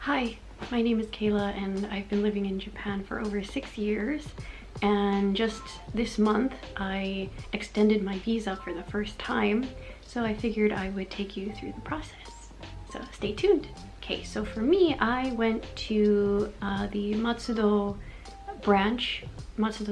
Hi, my name is Kayla and I've been living in Japan for over 6 years, and just this month I extended my visa for the first time, so I figured I would take you through the process. So stay tuned. Okay, so for me, I went to the Matsudo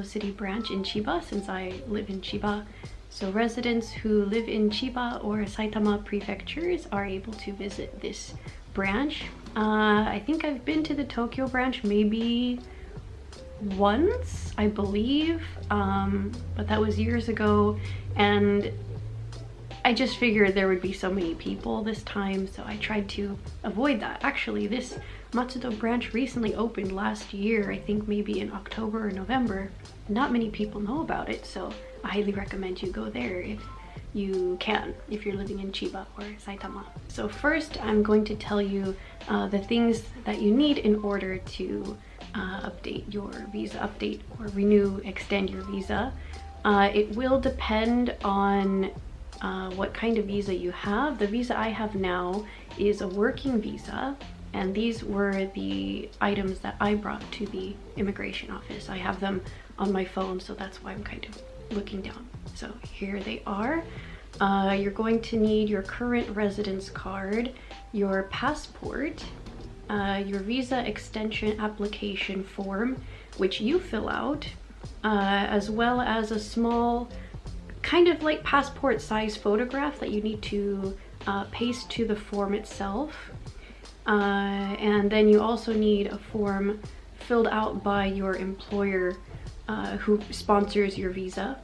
City branch in Chiba, since I live in Chiba. So residents who live in Chiba or Saitama prefectures are able to visit this branch. I think I've been to the Tokyo branch maybe once, I believe, but that was years ago, and I just figured there would be so many people this time, so I tried to avoid that. Actually, this Matsudo branch recently opened last year, I think maybe in October or November. Not many people know about it, so I highly recommend you go there if you can, if you're living in Chiba or Saitama. So first, I'm going to tell you the things that you need in order to update your visa, or renew, extend your visa. It will depend on what kind of visa you have. The visa I have now is a working visa, and these were the items that I brought to the immigration office. I have them on my phone, so that's why I'm kind of looking down. So here they are. You're going to need your current residence card, your passport, your visa extension application form, which you fill out, as well as a small kind of like passport size photograph that you need to paste to the form itself. And then you also need a form filled out by your employer who sponsors your visa.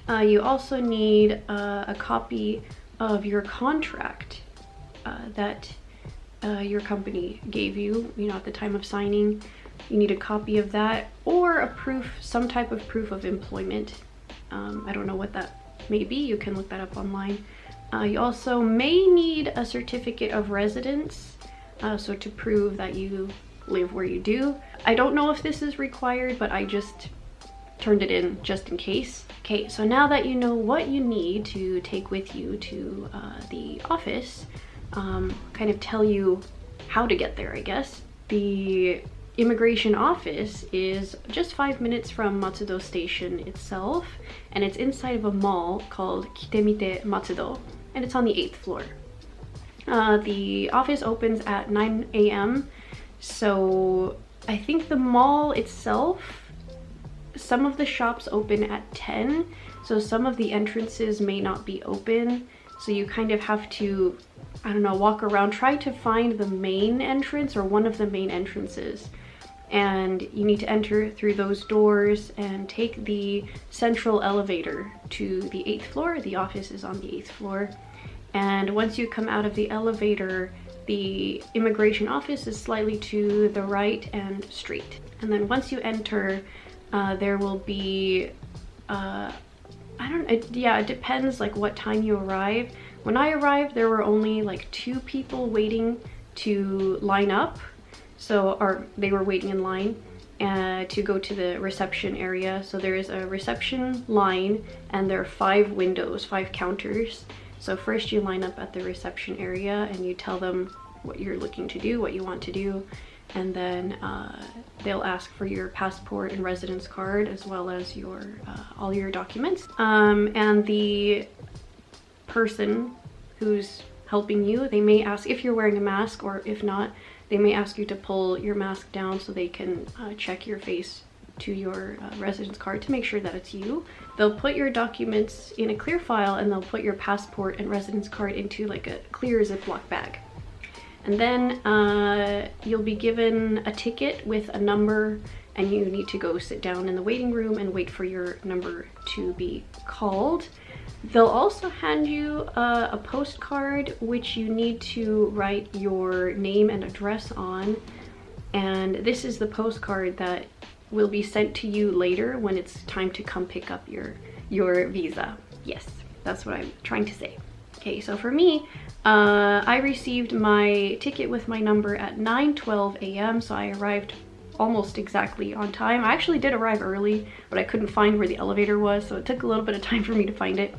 You also need a copy of your contract that your company gave you, at the time of signing. You need a copy of that, or a proof, some type of proof of employment. I don't know what that may be. You can look that up online. You also may need a certificate of residence, so to prove that you live where you do. I don't know if this is required, but I just turned it in just in case. Okay, so now that you know what you need to take with you to the office, kind of tell you how to get there, I guess. The immigration office is just 5 minutes from Matsudo station itself, and it's inside of a mall called Kitemite Matsudo, and it's on the 8th floor. The office opens at 9 a.m. So I think the mall itself, some of the shops open at 10, so some of the entrances may not be open, so you kind of have to, I don't know, walk around, try to find the main entrance or one of the main entrances, and you need to enter through those doors and take the central elevator to the 8th floor. The office is on the 8th floor, and once you come out of the elevator, the immigration office is slightly to the right and straight. And then once you enter, there will be, it depends like what time you arrive. When I arrived, there were only like 2 people waiting to line up. Or they were waiting in line to go to the reception area. So there is a reception line, and there are 5 windows, 5 counters. So first you line up at the reception area and you tell them what you're looking to do, what you want to do, and then they'll ask for your passport and residence card, as well as your all your documents. And the person who's helping you, they may ask if you're wearing a mask, or if not, they may ask you to pull your mask down so they can check your face to your residence card to make sure that it's you. They'll put your documents in a clear file, and they'll put your passport and residence card into like a clear Ziploc bag. And then you'll be given a ticket with a number, and you need to go sit down in the waiting room and wait for your number to be called. They'll also hand you a postcard, which you need to write your name and address on. And this is the postcard that will be sent to you later when it's time to come pick up your visa. Yes, that's what I'm trying to say. Okay, so for me, I received my ticket with my number at 9:12 a.m. so I arrived almost exactly on time. I actually did arrive early, but I couldn't find where the elevator was, so it took a little bit of time for me to find it.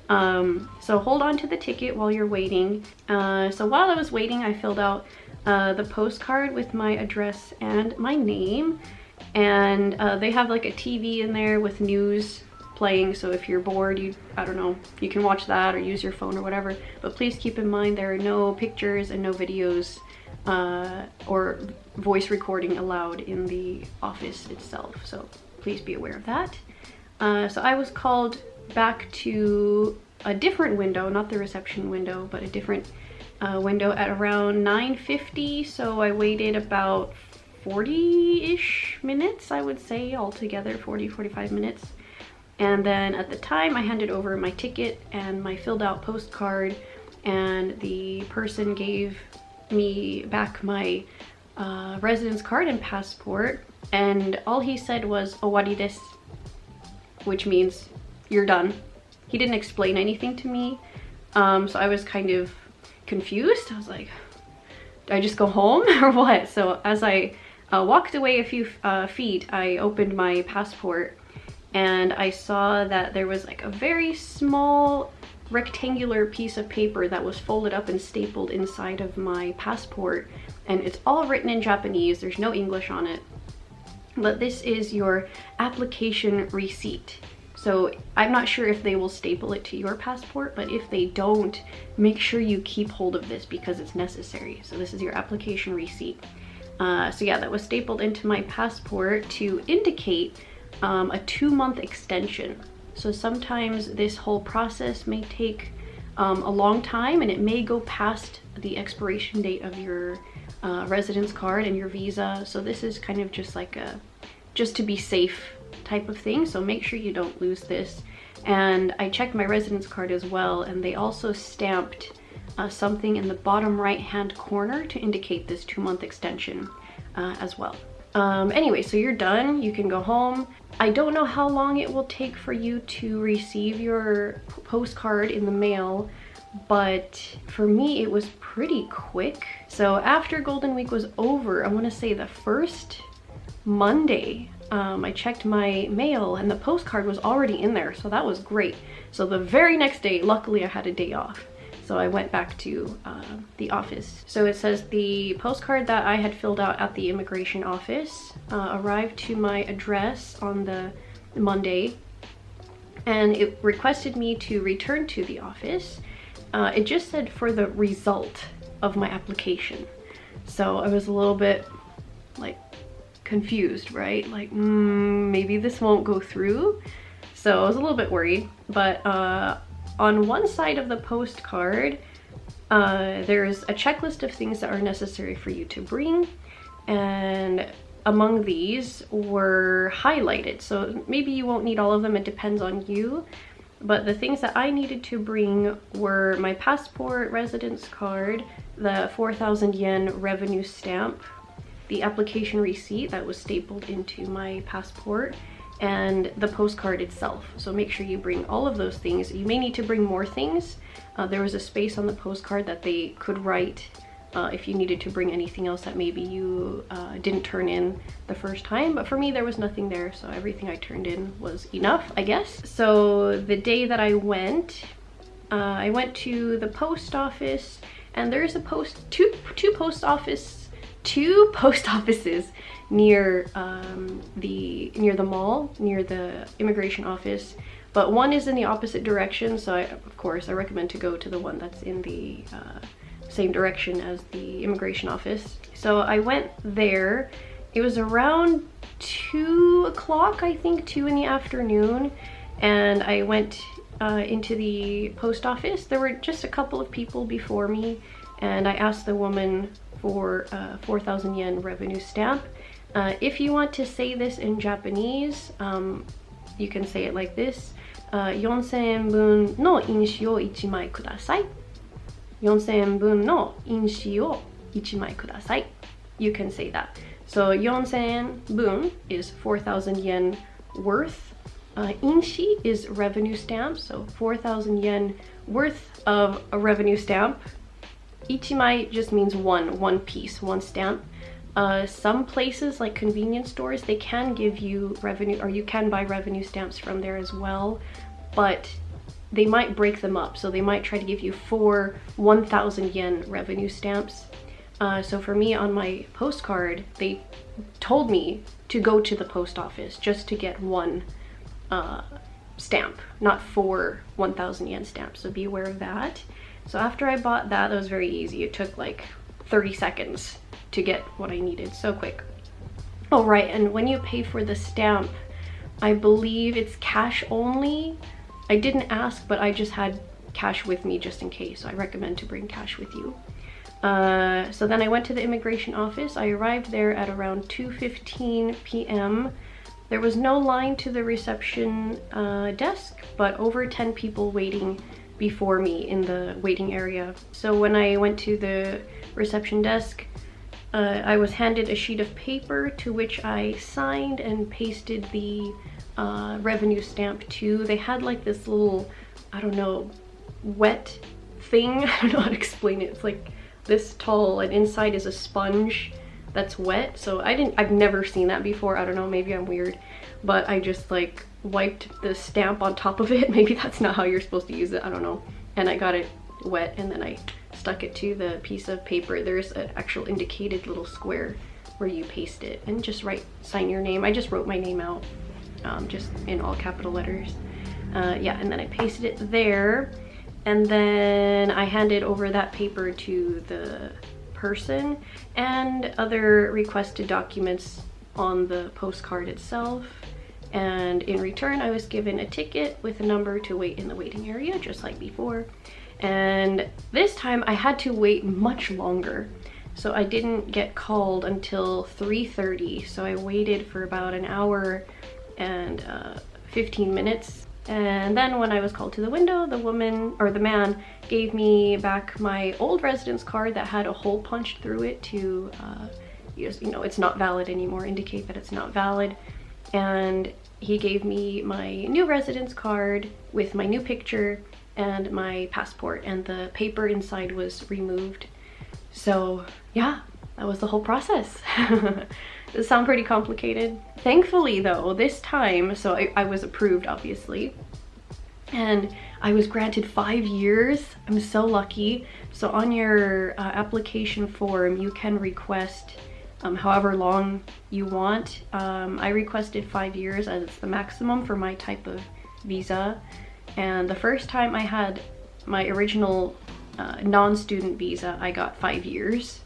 So hold on to the ticket while you're waiting. So while I was waiting, I filled out the postcard with my address and my name. And they have like a TV in there with news playing, so if you're bored, I don't know, you can watch that or use your phone or whatever. But please keep in mind there are no pictures and no videos or voice recording allowed in the office itself, so please be aware of that. So I was called back to a different window, not the reception window, but a different window at around 9:50, so I waited about 40-ish minutes, I would say, altogether 40-45 minutes. And then at the time I handed over my ticket and my filled out postcard, and the person gave me back my residence card and passport, and all he said was "owari desu," which means you're done. He didn't explain anything to me, so I was kind of confused. I was like, do I just go home or what? So as I walked away a few feet, I opened my passport and I saw that there was like a very small rectangular piece of paper that was folded up and stapled inside of my passport, and it's all written in Japanese. There's no English on it, but this is your application receipt. So I'm not sure if they will staple it to your passport, but if they don't, make sure you keep hold of this because it's necessary. So this is your application receipt. So yeah, that was stapled into my passport to indicate a 2-month extension. So sometimes this whole process may take a long time, and it may go past the expiration date of your residence card and your visa. So this is kind of just like a just to be safe type of thing, so make sure you don't lose this. And I checked my residence card as well, and they also stamped something in the bottom right hand corner to indicate this 2-month extension as well. Anyway, so you're done, you can go home. I don't know how long it will take for you to receive your postcard in the mail, but for me it was pretty quick. So after Golden Week was over, I want to say the first Monday, I checked my mail and the postcard was already in there, so that was great. So the very next day, luckily I had a day off, so I went back to the office. So it says the postcard that I had filled out at the immigration office arrived to my address on the Monday, and it requested me to return to the office. It just said for the result of my application. So I was a little bit like confused, right? Like, maybe this won't go through. So I was a little bit worried, but on one side of the postcard, there's a checklist of things that are necessary for you to bring, and among these were highlighted. So maybe you won't need all of them, it depends on you. But the things that I needed to bring were my passport, residence card, the 4,000 yen revenue stamp, the application receipt that was stapled into my passport, and the postcard itself. So make sure you bring all of those things. You may need to bring more things. There was a space on the postcard that they could write if you needed to bring anything else that maybe you didn't turn in the first time, but for me there was nothing there, so everything I turned in was enough, I guess. So the day that I went to the post office, and there's two post offices near the mall, near the immigration office, but one is in the opposite direction, so of course I recommend to go to the one that's in the same direction as the immigration office. So I went there. It was around 2 o'clock, I think, 2 in the afternoon, and I went into the post office. There were just a couple of people before me, and I asked the woman for 4,000 yen revenue stamp. If you want to say this in Japanese, you can say it like this: 4,000 円分の印紙を1枚ください. 4,000円分の印紙を1枚ください. You can say that. So 4,000円分 is 4,000 yen worth. Inshi is revenue stamp, so 4,000 yen worth of a revenue stamp. Ichimai just means one piece, one stamp. Some places like convenience stores, they can give you revenue, or you can buy revenue stamps from there as well, but they might break them up. So they might try to give you 4 1,000 yen revenue stamps. So for me on my postcard, they told me to go to the post office just to get one stamp, not 4 1,000 yen stamps, so be aware of that. So after I bought that, that was very easy. It took like 30 seconds to get what I needed, so quick. Oh right, and when you pay for the stamp, I believe it's cash only. I didn't ask, but I just had cash with me just in case, so I recommend to bring cash with you. So then I went to the immigration office. I arrived there at around 2:15 p.m. There was no line to the reception desk, but over 10 people waiting before me in the waiting area. So when I went to the reception desk, I was handed a sheet of paper to which I signed and pasted the revenue stamp to. They had like this little, I don't know, wet thing. I don't know how to explain it. It's like this tall, and inside is a sponge that's wet. So I've never seen that before. I don't know, maybe I'm weird, but I just like wiped the stamp on top of it. Maybe that's not how you're supposed to use it, I don't know. And I got it wet, and then I stuck it to the piece of paper. There's an actual indicated little square where you paste it and just sign your name. I just wrote my name out, just in all capital letters. Yeah, and then I pasted it there, and then I handed over that paper to the person and other requested documents on the postcard itself. And in return, I was given a ticket with a number to wait in the waiting area, just like before. And this time I had to wait much longer. So I didn't get called until 3:30. So I waited for about an hour and 15 minutes. And then when I was called to the window, the woman, or the man, gave me back my old residence card that had a hole punched through it to, you know, it's not valid anymore, indicate that it's not valid. And he gave me my new residence card with my new picture and my passport, and the paper inside was removed. So yeah, that was the whole process. It sounds pretty complicated. Thankfully though, this time, so I was approved obviously, and I was granted 5 years. I'm so lucky. So on your application form, you can request however long you want. I requested 5 years as it's the maximum for my type of visa. And the first time I had my original non-student visa, I got 5 years,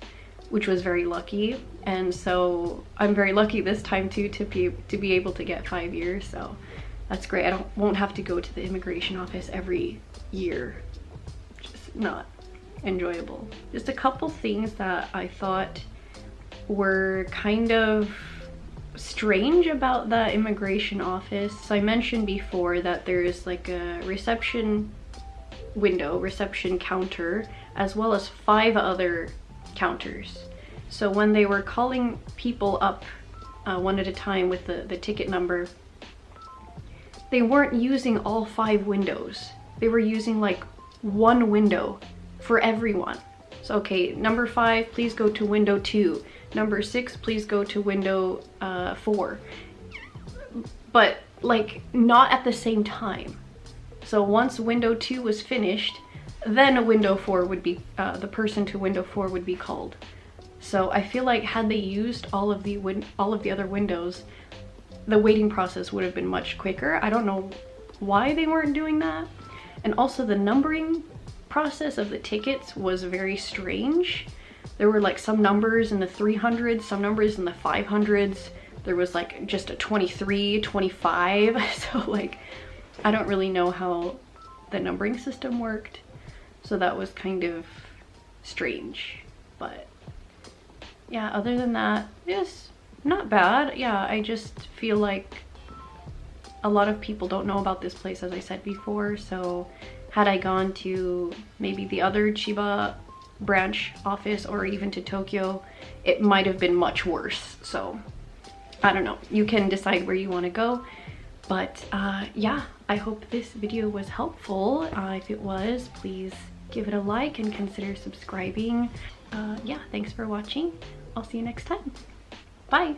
which was very lucky. And so I'm very lucky this time too to be able to get 5 years. So that's great. I won't have to go to the immigration office every year. Just not enjoyable. Just a couple things that I thought were kind of strange about the immigration office. So I mentioned before that there's like a reception window, reception counter, as well as 5 other counters. So when they were calling people up one at a time with the ticket number, they weren't using all 5 windows. They were using like 1 window for everyone. So okay, number 5, please go to window 2. Number 6, please go to window 4. But like not at the same time. So once window 2 was finished, then window 4 would be, the person to window 4 would be called. So I feel like had they used all of the other windows, the waiting process would have been much quicker. I don't know why they weren't doing that. And also the numbering process of the tickets was very strange. There were like some numbers in the 300s, some numbers in the 500s. There was like just a 23, 25. So like, I don't really know how the numbering system worked. So that was kind of strange. But yeah, other than that, it's not bad. Yeah, I just feel like a lot of people don't know about this place, as I said before. So had I gone to maybe the other Chiba branch office or even to Tokyo, it might have been much worse. So I don't know, you can decide where you want to go. But yeah, I hope this video was helpful. If it was, please give it a like and consider subscribing. Yeah, thanks for watching. I'll see you next time. Bye.